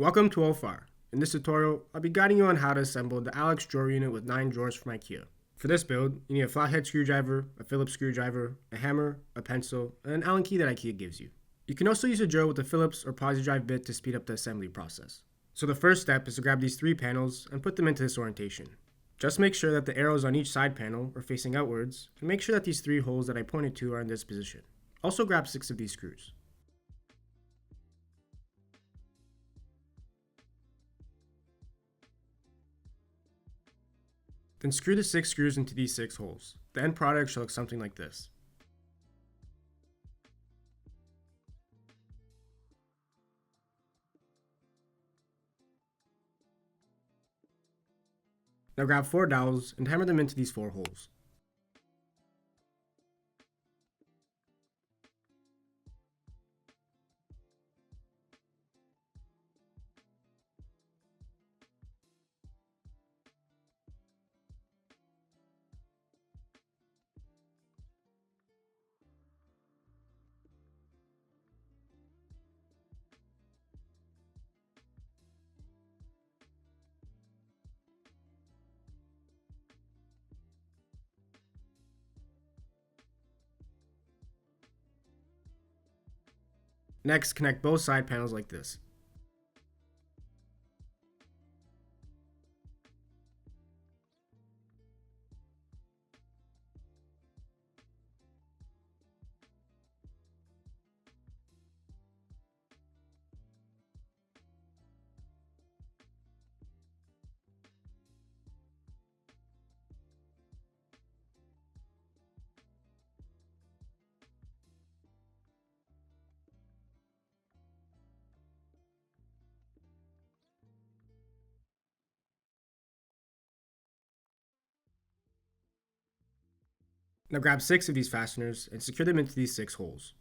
Welcome to OFAR. In this tutorial, I'll be guiding you on how to assemble the Alex drawer unit with 9 drawers from IKEA. For this build, you need a flathead screwdriver, a Phillips screwdriver, a hammer, a pencil, and an Allen key that IKEA gives you. You can also use a drill with a Phillips or posi drive bit to speed up the assembly process. So the first step is to grab these 3 panels and put them into this orientation. Just make sure that the arrows on each side panel are facing outwards, and make sure that these 3 holes that I pointed to are in this position. Also grab 6 of these screws. Then screw the 6 screws into these 6 holes. The end product should look something like this. Now grab 4 dowels and hammer them into these 4 holes. Next, connect both side panels like this. Now grab 6 of these fasteners and secure them into these 6 holes.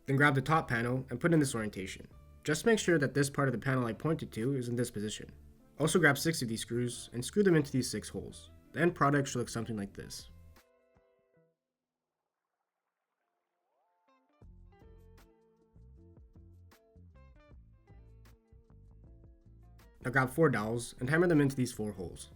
Then grab the top panel and put in this orientation. Just make sure that this part of the panel I pointed to is in this position. Also grab 6 of these screws and screw them into these 6 holes. The end product should look something like this. Now grab 4 dowels and hammer them into these 4 holes.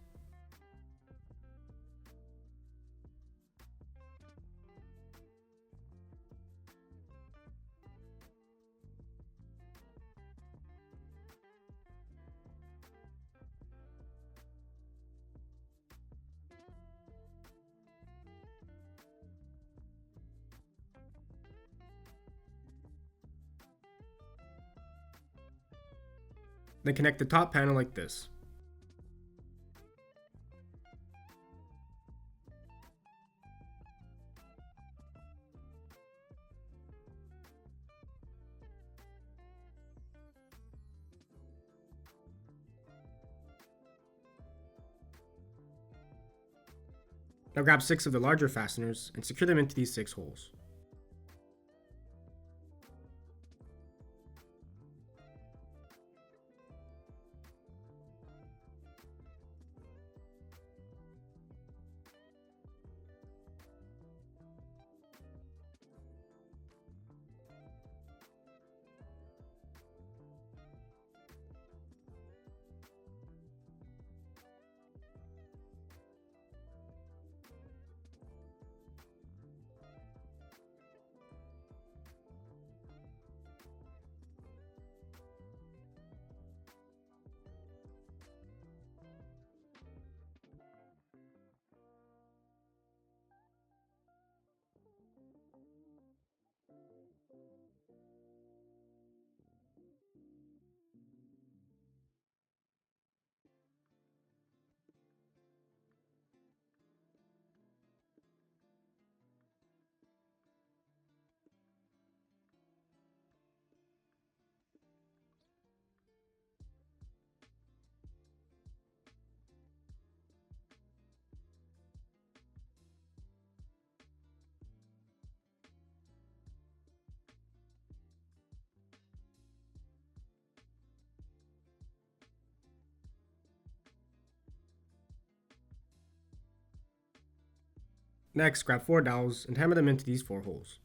Then connect the top panel like this. Now grab 6 of the larger fasteners and secure them into these 6 holes. Next, grab 4 dowels and hammer them into these 4 holes.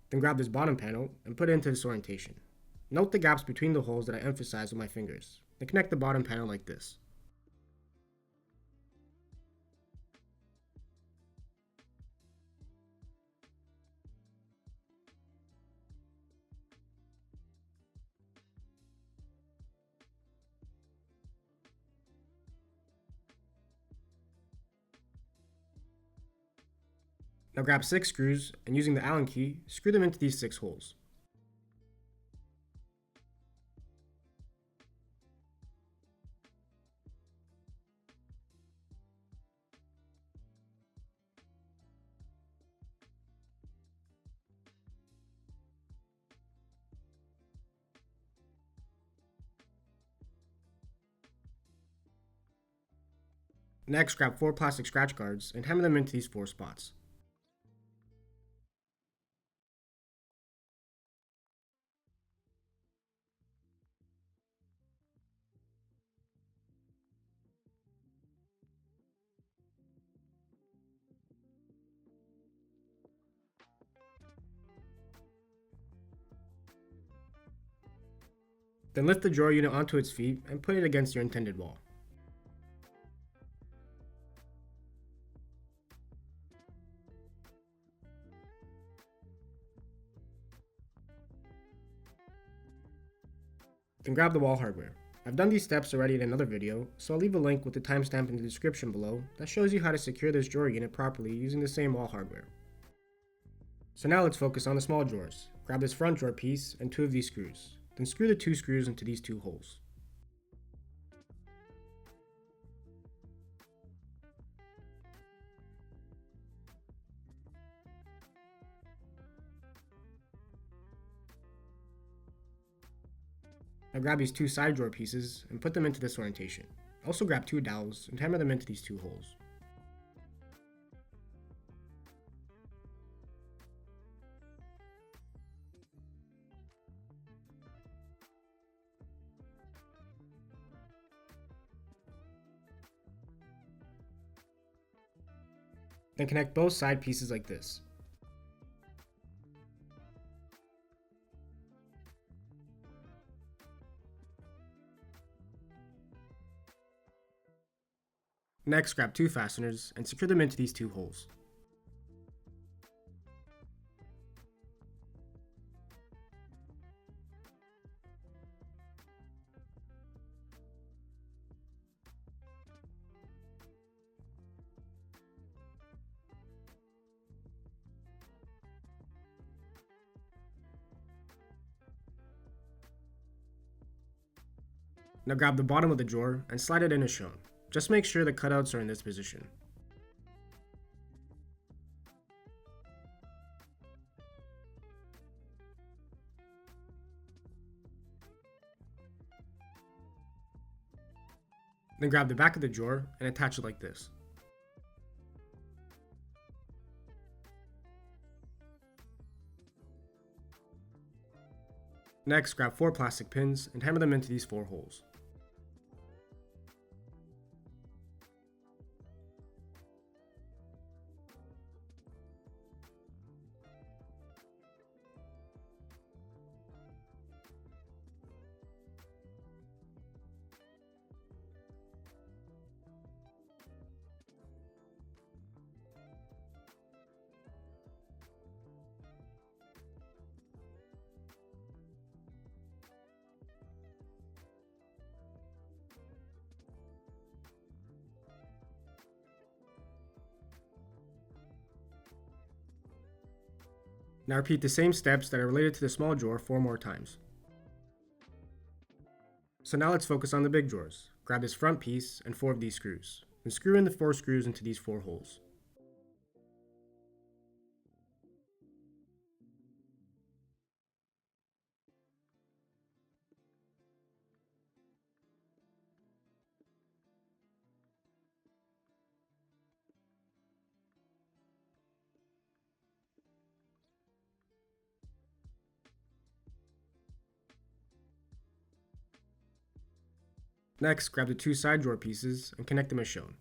Then grab this bottom panel and put it into this orientation. Note the gaps between the holes that I emphasize with my fingers. Then connect the bottom panel like this. Now grab 6 screws and using the Allen key, screw them into these 6 holes. Next, grab 4 plastic scratch guards and hammer them into these 4 spots. Then lift the drawer unit onto its feet and put it against your intended wall. Then grab the wall hardware. I've done these steps already in another video, so I'll leave a link with the timestamp in the description below that shows you how to secure this drawer unit properly using the same wall hardware. So now let's focus on the small drawers. Grab this front drawer piece and 2 of these screws. Then screw the 2 screws into these 2 holes. Now grab these 2 side drawer pieces and put them into this orientation. Also grab 2 dowels and hammer them into these 2 holes. Then connect both side pieces like this. Next, grab 2 fasteners and secure them into these 2 holes. Now grab the bottom of the drawer and slide it in as shown. Just make sure the cutouts are in this position. Then grab the back of the drawer and attach it like this. Next, grab 4 plastic pins and hammer them into these 4 holes. Now repeat the same steps that are related to the small drawer 4 more times. So now let's focus on the big drawers. Grab this front piece and 4 of these screws. Then screw in the 4 screws into these 4 holes. Next, grab the two side drawer pieces and connect them as shown.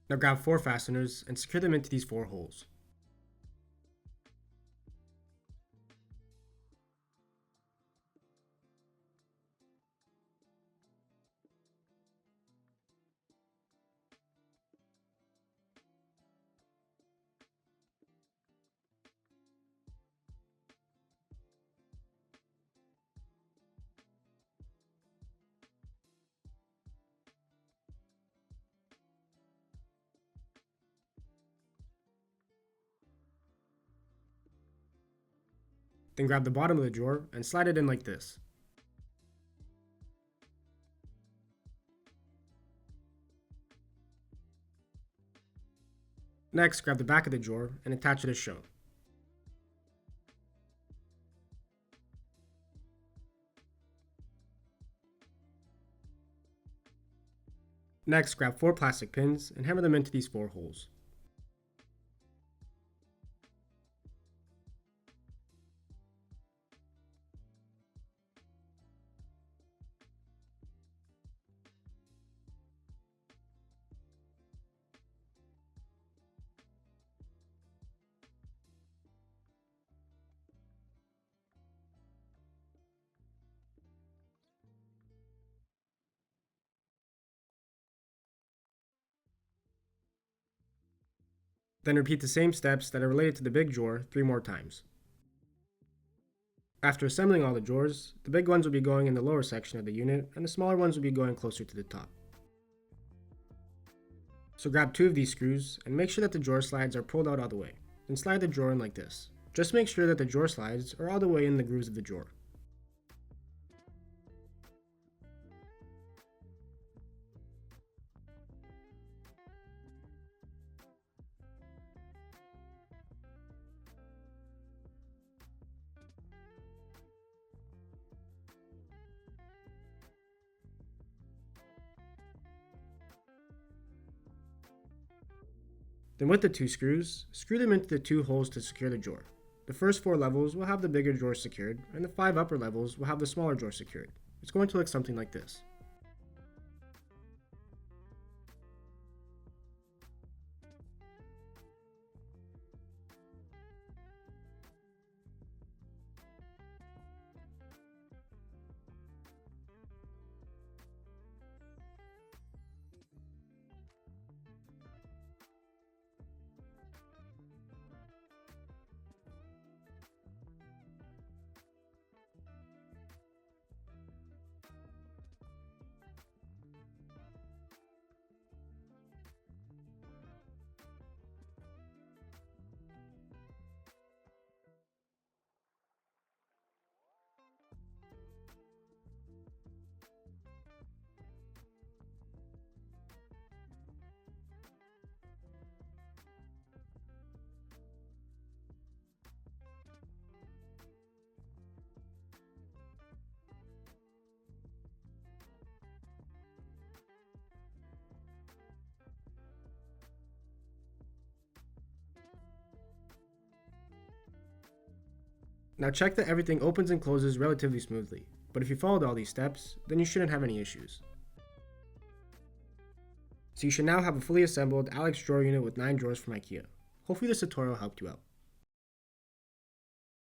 Now grab 4 fasteners and secure them into these 4 holes. Then grab the bottom of the drawer and slide it in like this. Next, grab the back of the drawer and attach it as shown. Next, grab 4 plastic pins and hammer them into these 4 holes. Then repeat the same steps that are related to the big drawer 3 more times. After assembling all the drawers, the big ones will be going in the lower section of the unit and the smaller ones will be going closer to the top. So grab 2 of these screws and make sure that the drawer slides are pulled out all the way. Then slide the drawer in like this. Just make sure that the drawer slides are all the way in the grooves of the drawer. Then with the 2 screws, screw them into the 2 holes to secure the drawer. The first 4 levels will have the bigger drawer secured, and the 5 upper levels will have the smaller drawer secured. It's going to look something like this. Now check that everything opens and closes relatively smoothly, but if you followed all these steps, then you shouldn't have any issues. So you should now have a fully assembled Alex drawer unit with 9 drawers from IKEA. Hopefully this tutorial helped you out.